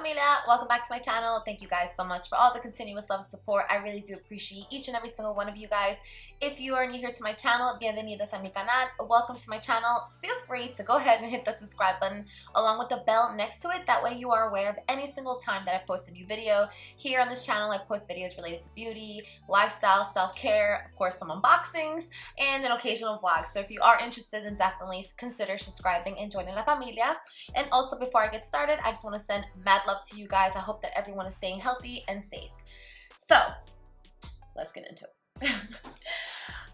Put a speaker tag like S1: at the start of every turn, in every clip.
S1: familia, welcome back to my channel. Thank you guys so much for all the continuous love and support. I really do appreciate each and every single one of you guys. If you are new here to my channel, bienvenidos a mi canal. Welcome to my channel. Feel free to go ahead and hit the subscribe button along with the bell next to it. That way you are aware of any single time that I post a new video. Here on this channel, I post videos related to beauty, lifestyle, self-care, of course some unboxings, and an occasional vlog. So if you are interested, then definitely consider subscribing and joining la familia. And also, before I get started, I just want to send mad love to you guys. I hope that everyone is staying healthy and safe. So let's get into it.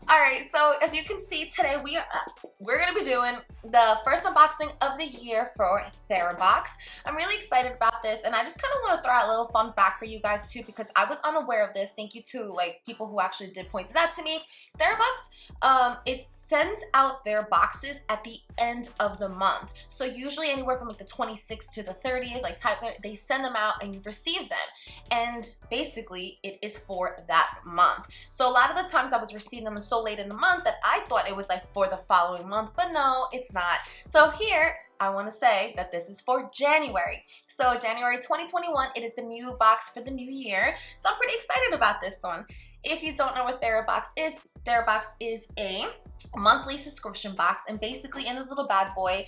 S1: Alright, so as you can see today, we're going to be doing the first unboxing of the year for TheraBox. I'm really excited about this, and I just kind of want to throw out a little fun fact for you guys too, because I was unaware of this. Thank you to people who actually did point this out to me. TheraBox, it sends out their boxes at the end of the month. So usually anywhere from the 26th to the 30th, they send them out and you receive them. And basically it is for that month. So a lot of the times I was receiving them so late in the month that I thought it was for the following month, but no, it's not. So here, I want to say that this is for January. So January 2021, it is the new box for the new year. So I'm pretty excited about this one. If you don't know what TheraBox is a monthly subscription box, and basically in this little bad boy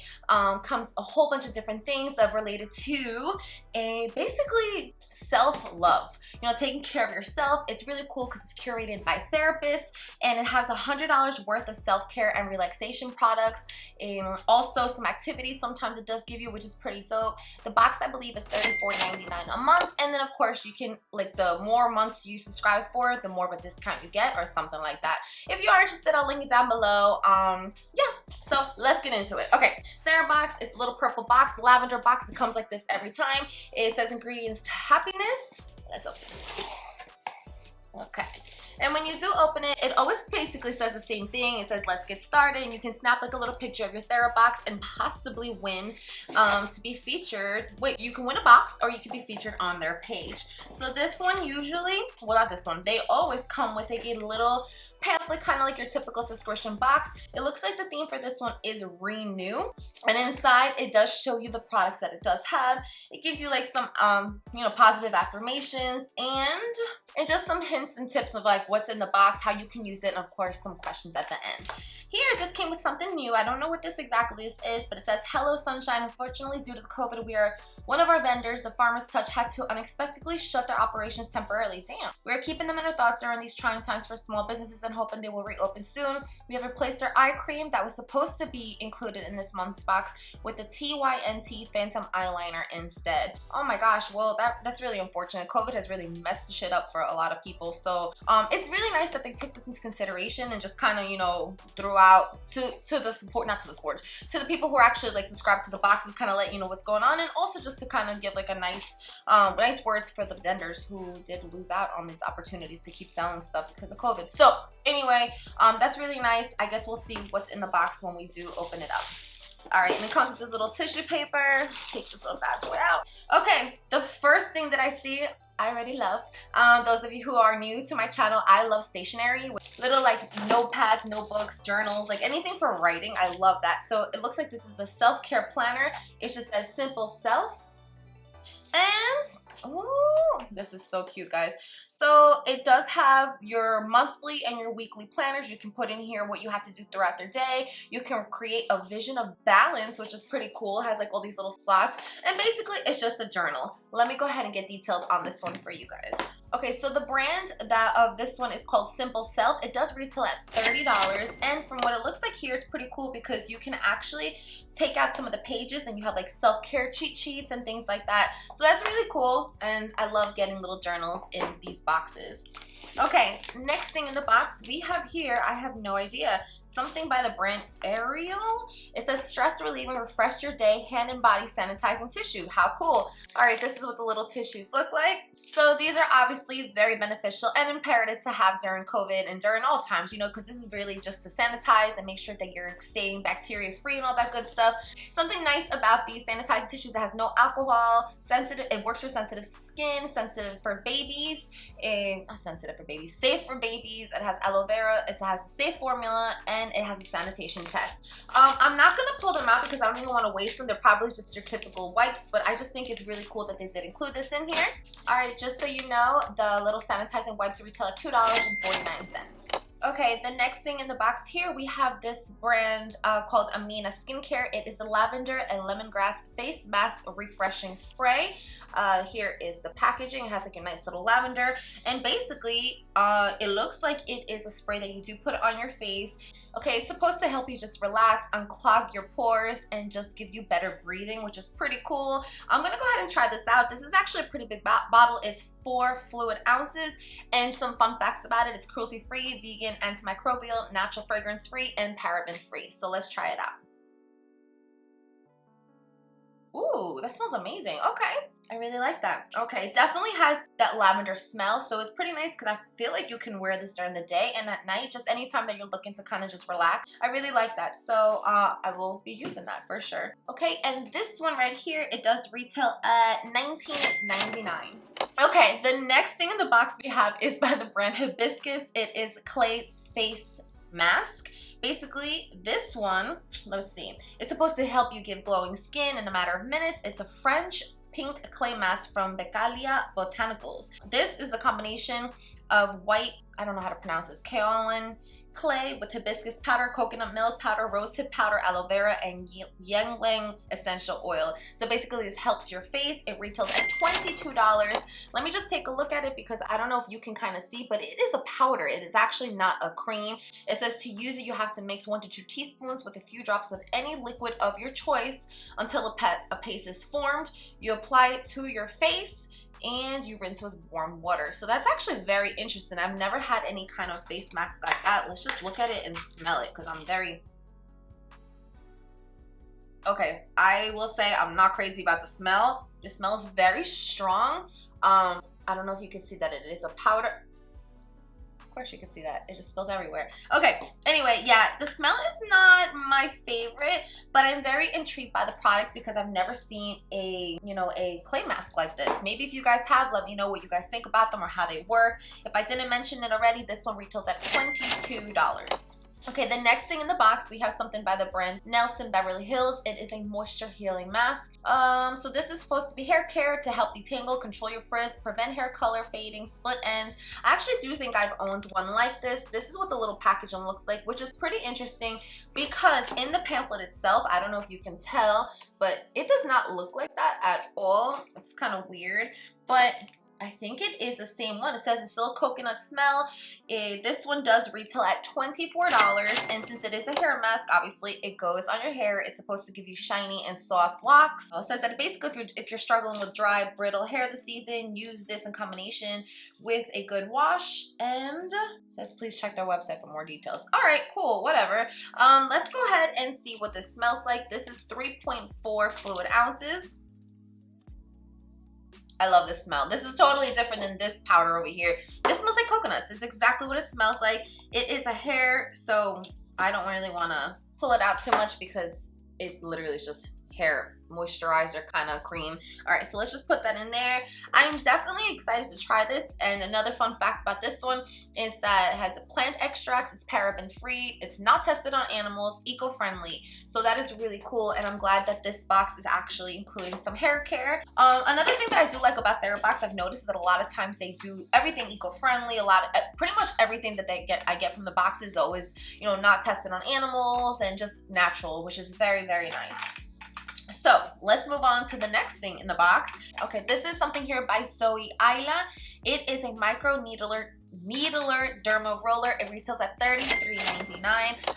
S1: comes a whole bunch of different things that are related to basically self-love, taking care of yourself. It's really cool because it's curated by therapists, and it has $100 worth of self-care and relaxation products, and also some activities sometimes it does give you, which is pretty dope. The box, I believe, is $34.99 a month, and then of course you can, the more months you subscribe for, the more of a discount you get or something like that. If you are interested, I'll link it down below. Yeah, so let's get into it. Okay, TheraBox, it's a little purple box, lavender box. It comes like this every time. It says ingredients to happiness. Let's open it. Okay, and when you do open it, it always basically says the same thing. It says let's get started, and you can snap a little picture of your TheraBox and possibly win to be featured. Wait, you can win a box or you can be featured on their page. So this one usually, well, not this one, they always come with a little pamphlet, kind of like your typical subscription box. It looks like the theme for this one is renew, and inside it does show you the products that it does have. It gives you some positive affirmations and just some hints and tips of what's in the box, how you can use it, and of course some questions at the end. Here, this came with something new. I don't know what this exactly is, but it says, hello sunshine. Unfortunately, due to the COVID, one of our vendors, the Farmer's Touch, had to unexpectedly shut their operations temporarily. Damn. We're keeping them in our thoughts during these trying times for small businesses and hoping they will reopen soon. We have replaced our eye cream that was supposed to be included in this month's box with the TYNT Phantom Eyeliner instead. Oh my gosh, well that's really unfortunate. COVID has really messed shit up for a lot of people. So it's really nice that they took this into consideration and just kind of, threw out to the support, not to the sports, to the people who are actually subscribed to the boxes, kind of let you know what's going on, and also just to kind of give a nice words for the vendors who did lose out on these opportunities to keep selling stuff because of COVID. So anyway, that's really nice. I guess we'll see what's in the box when we do open it up. Alright, and it comes with this little tissue paper. Take this little bad boy out. Okay, the first thing that I see, I already love. Those of you who are new to my channel, I love stationery. Little notepads, notebooks, journals, anything for writing. I love that. So it looks like this is the self-care planner. It just says simple self. And, ooh, this is so cute, guys. So it does have your monthly and your weekly planners. You can put in here what you have to do throughout the day. You can create a vision of balance, which is pretty cool. It has all these little slots. And basically, it's just a journal. Let me go ahead and get details on this one for you guys. Okay, so the brand of this one is called Simple Self. It does retail at $30, and from what it looks like here, it's pretty cool because you can actually take out some of the pages and you have self-care cheat sheets and things like that. So that's really cool, and I love getting little journals in these boxes. Okay, next thing in the box we have here, I have no idea, something by the brand Ariel. It says stress relieving, refresh your day, hand and body sanitizing tissue. How cool. All right, this is what the little tissues look like. So these are obviously very beneficial and imperative to have during COVID and during all times, you know, because this is really just to sanitize and make sure that you're staying bacteria free and all that good stuff. Something nice about these sanitizing tissues, that has no alcohol, sensitive, it works for sensitive skin, sensitive for babies, and not sensitive for babies, safe for babies. It has aloe vera, it has a safe formula, and it has a sanitation test. I'm not gonna pull them out because I don't even want to waste them. They're probably just your typical wipes, but I just think it's really cool that they did include this in here. All right, just so you know, the little sanitizing wipes retail at $2.49. Okay, the next thing in the box here, we have this brand called Amina Skincare. It is the lavender and lemongrass face mask refreshing spray. Here is the packaging. It has like a nice little lavender, and basically it looks like it is a spray that you do put on your face. Okay, it's supposed to help you just relax, unclog your pores, and just give you better breathing, which is pretty cool. I'm gonna go ahead and try this out. This is actually a pretty big bottle. It's 4 fluid ounces, and some fun facts about it: it's cruelty-free, vegan, antimicrobial, natural fragrance-free, and paraben-free. So let's try it out. Ooh, that smells amazing. Okay, I really like that. Okay, it definitely has that lavender smell, so it's pretty nice because I feel like you can wear this during the day and at night, just anytime that you're looking to kind of just relax. I really like that, so I will be using that for sure. Okay, and this one right here, it does retail at $19.99. Okay, the next thing in the box we have is by the brand Hibiscus. It is clay face mask. Basically, this one, let's see, it's supposed to help you give glowing skin in a matter of minutes. It's a French pink clay mask from Beccalia Botanicals. This is a combination of white, I don't know how to pronounce this, kaolin clay with hibiscus powder, coconut milk powder, rosehip powder, aloe vera, and ylang essential oil. So basically this helps your face. It retails at $22. Let me just take a look at it because I don't know if you can kind of see, but it is a powder. It is actually not a cream. It says to use it, you have to mix 1 to 2 teaspoons with a few drops of any liquid of your choice until a paste is formed. You apply it to your face and you rinse with warm water. So that's actually very interesting. I've never had any kind of face mask like that. Let's just look at it and smell it because I'm very... Okay, I will say I'm not crazy about the smell. It smells very strong. I don't know if you can see that it is a powder. Of course you can see that. It just spills everywhere. Okay, anyway, yeah, the smell is not my favorite, but I'm very intrigued by the product because I've never seen a, you know, a clay mask like this. Maybe if you guys have, let me know what you guys think about them or how they work. If I didn't mention it already, this one retails at $22. Okay, the next thing in the box, we have something by the brand Nelson Beverly Hills. It is a moisture healing mask. So this is supposed to be hair care to help detangle, control your frizz, prevent hair color fading, split ends. I actually do think I've owned one like this. This is what the little packaging looks like, which is pretty interesting because in the pamphlet itself, I don't know if you can tell, but it does not look like that at all. It's kind of weird, but I think it is the same one. It says it's still coconut smell. This one does retail at $24, and since it is a hair mask, obviously it goes on your hair. It's supposed to give you shiny and soft locks. It says that basically if you're struggling with dry, brittle hair this season, use this in combination with a good wash. And it says please check their website for more details. All right, cool, whatever. Let's go ahead and see what this smells like. This is 3.4 fluid ounces. I love this smell. This is totally different than this powder over here. This smells like coconuts. It's exactly what it smells like. It is a hair, so I don't really want to pull it out too much because it literally is just hair moisturizer kind of cream. All right, so let's just put that in there. I'm definitely excited to try this. And another fun fact about this one is that it has plant extracts, it's paraben free, it's not tested on animals, eco-friendly. So that is really cool, and I'm glad that this box is actually including some hair care. Another thing that I do like about TheraBox, I've noticed that a lot of times they do everything eco-friendly. Pretty much everything that I get from the box is always, you know, not tested on animals and just natural, which is very, very nice. So let's move on to the next thing in the box. Okay, this is something here by Zoe Ayla. It is a micro needler derma roller. It retails at $33.99.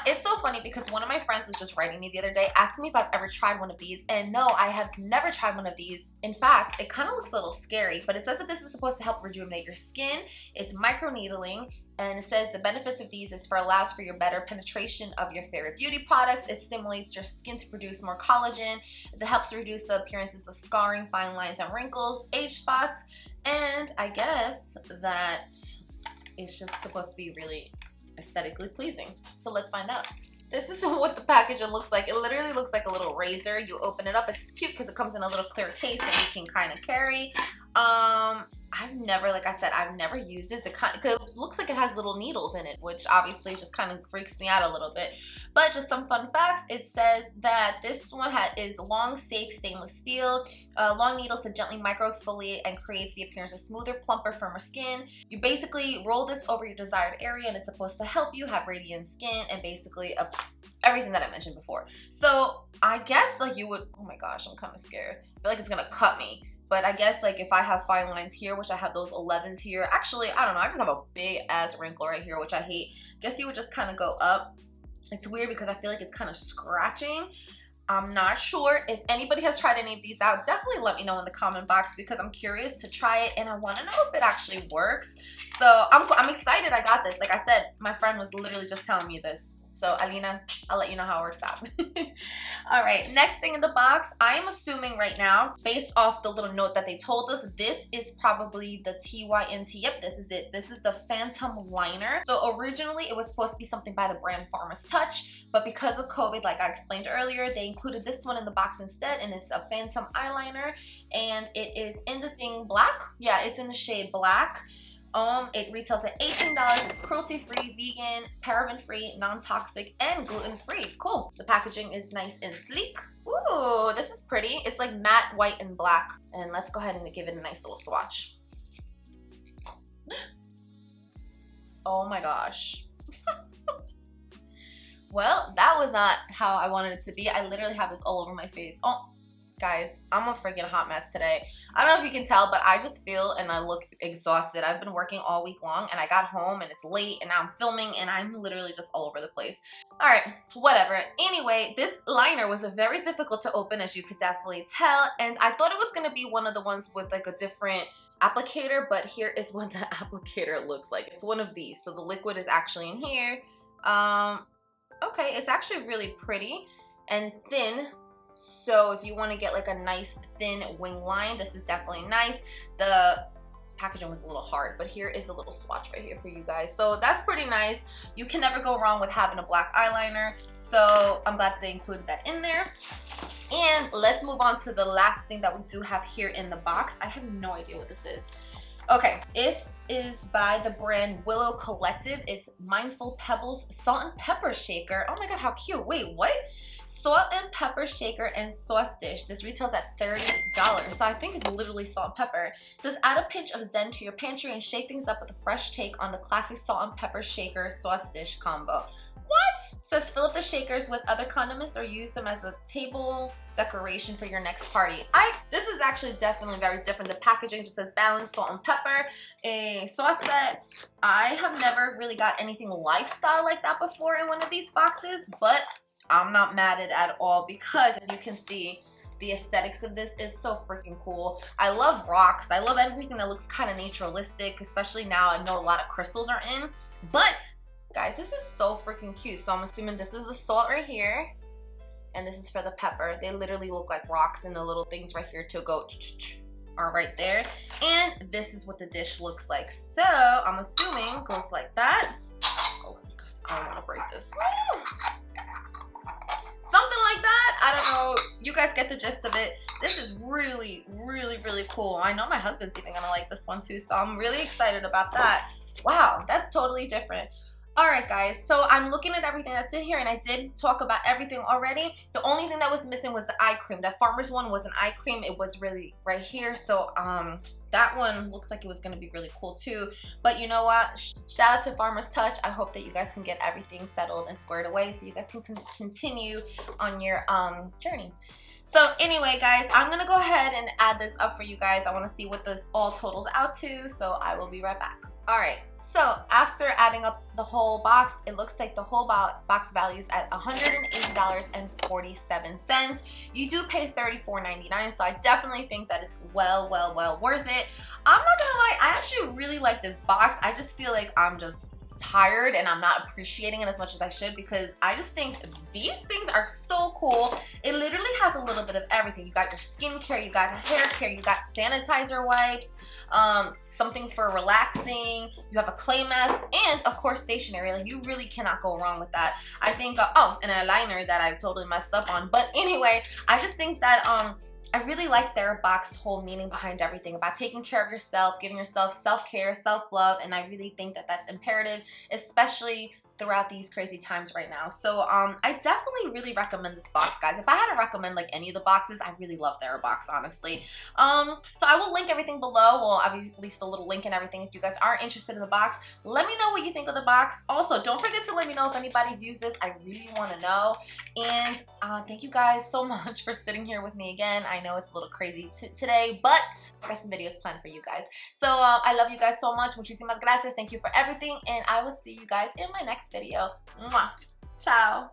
S1: It's so funny because one of my friends was just writing me the other day asking me if I've ever tried one of these, and no, I have never tried one of these. In fact, it kind of looks a little scary, but it says that this is supposed to help rejuvenate your skin. It's micro needling, And it says the benefits of these is allows for your better penetration of your favorite beauty products. It stimulates your skin to produce more collagen. It helps reduce the appearances of scarring, fine lines, and wrinkles, age spots. And I guess that it's just supposed to be really aesthetically pleasing. So let's find out. This is what the packaging looks like. It literally looks like a little razor. You open it up. It's cute because it comes in a little clear case that you can kind of carry. I've never, like I said, I've never used this. It looks like it has little needles in it, which obviously just kind of freaks me out a little bit. But just some fun facts. It says that this one is long, safe stainless steel, long needles to gently micro-exfoliate and creates the appearance of smoother, plumper, firmer skin. You basically roll this over your desired area and it's supposed to help you have radiant skin and basically everything that I mentioned before. So I guess like you would, oh my gosh, I'm kind of scared. I feel like it's gonna cut me. But I guess like if I have fine lines here, which I have those 11s here. Actually, I don't know. I just have a big ass wrinkle right here, which I hate. Guess you would just kind of go up. It's weird because I feel like it's kind of scratching. I'm not sure. If anybody has tried any of these out, definitely let me know in the comment box because I'm curious to try it and I want to know if it actually works. So I'm excited I got this. Like I said, my friend was literally just telling me this. So Alina, I'll let you know how it works out. All right, next thing in the box, I am assuming right now, based off the little note that they told us, this is probably the TYNT. Yep, this is it. This is the Phantom Liner. So originally it was supposed to be something by the brand Farmer's Touch, but because of COVID, like I explained earlier, they included this one in the box instead, and it's a Phantom eyeliner, and it is in the thing black. Yeah, it's in the shade black. It retails at $18. It's cruelty-free, vegan, paraben-free, non-toxic, and gluten-free. Cool. The packaging is nice and sleek. Ooh, this is pretty. It's like matte, white, and black. And let's go ahead and give it a nice little swatch. Oh my gosh. Well, that was not how I wanted it to be. I literally have this all over my face. Oh. Guys, I'm a freaking hot mess today. I don't know if you can tell, but I just feel and I look exhausted. I've been working all week long and I got home and it's late and now I'm filming and I'm literally just all over the place. All right, whatever. Anyway, this liner was very difficult to open, as you could definitely tell. And I thought it was going to be one of the ones with like a different applicator, but here is what the applicator looks like. It's one of these. So the liquid is actually in here. Okay, it's actually really pretty and thin. So if you want to get like a nice thin wing line, this is definitely nice. The packaging was a little hard, but here is a little swatch right here for you guys. So that's pretty nice. You can never go wrong with having a black eyeliner. So I'm glad that they included that in there. And let's move on to the last thing that we do have here in the box. I have no idea what this is. Okay, this is by the brand Willow Collective. It's Mindful Pebbles Salt and Pepper Shaker. Oh my god, how cute. Wait, what? Salt and pepper shaker and sauce dish. This retails at $30. So I think it's literally salt and pepper. It says add a pinch of zen to your pantry and shake things up with a fresh take on the classic salt and pepper shaker sauce dish combo. What? It says fill up the shakers with other condiments or use them as a table decoration for your next party. This is actually definitely very different. The packaging just says balanced salt and pepper, a sauce set. I have never really got anything lifestyle like that before in one of these boxes, but I'm not mad at all because as you can see, the aesthetics of this is so freaking cool. I love rocks. I love everything that looks kind of naturalistic, especially now I know a lot of crystals are in. But guys, this is so freaking cute. So I'm assuming this is the salt right here and this is for the pepper. They literally look like rocks, and the little things right here to go are right there. And this is what the dish looks like. So I'm assuming it goes like that. Oh my god, I don't want to break this. Something like that. I don't know. You guys get the gist of it. This is really, really, really cool. I know my husband's even gonna like this one too, so I'm really excited about that. Wow, that's totally different. All right, guys, so I'm looking at everything that's in here, and I did talk about everything already. The only thing that was missing was the eye cream. That Farmer's one was an eye cream. It was really right here, so that one looks like it was going to be really cool too. But you know what? Shout out to Farmer's Touch. I hope that you guys can get everything settled and squared away so you guys can continue on your journey. So anyway, guys, I'm going to go ahead and add this up for you guys. I want to see what this all totals out to, so I will be right back. All right, so after adding up the whole box, it looks like the whole box value is at $180.47. You do pay $34.99, so I definitely think that is well worth it. I'm not gonna lie, I actually really like this box. I just feel like I'm just tired and I'm not appreciating it as much as I should, because I just think these things are so cool. It literally has a little bit of everything. You got your skincare, you got hair care, you got sanitizer wipes, something for relaxing, you have a clay mask, and of course stationery. Like, you really cannot go wrong with that. I think oh, an eyeliner that I've totally messed up on, but anyway, I just think that I really like TheraBox's whole meaning behind everything about taking care of yourself, giving yourself self-care, self-love, and I really think that that's imperative, especially throughout these crazy times right now. So I definitely really recommend this box, guys. If I had to recommend like any of the boxes, I really love TheraBox, honestly. So I will link everything below. Well, I'll at least a little link and everything. If you guys are interested in the box, let me know what you think of the box. Also, don't forget to let me know if anybody's used this. I really want to know. And thank you guys so much for sitting here with me again. I know it's a little crazy today, but I got some videos planned for you guys. So I love you guys so much. Muchísimas gracias. Thank you for everything, and I will see you guys in my next video. Mwah. Ciao.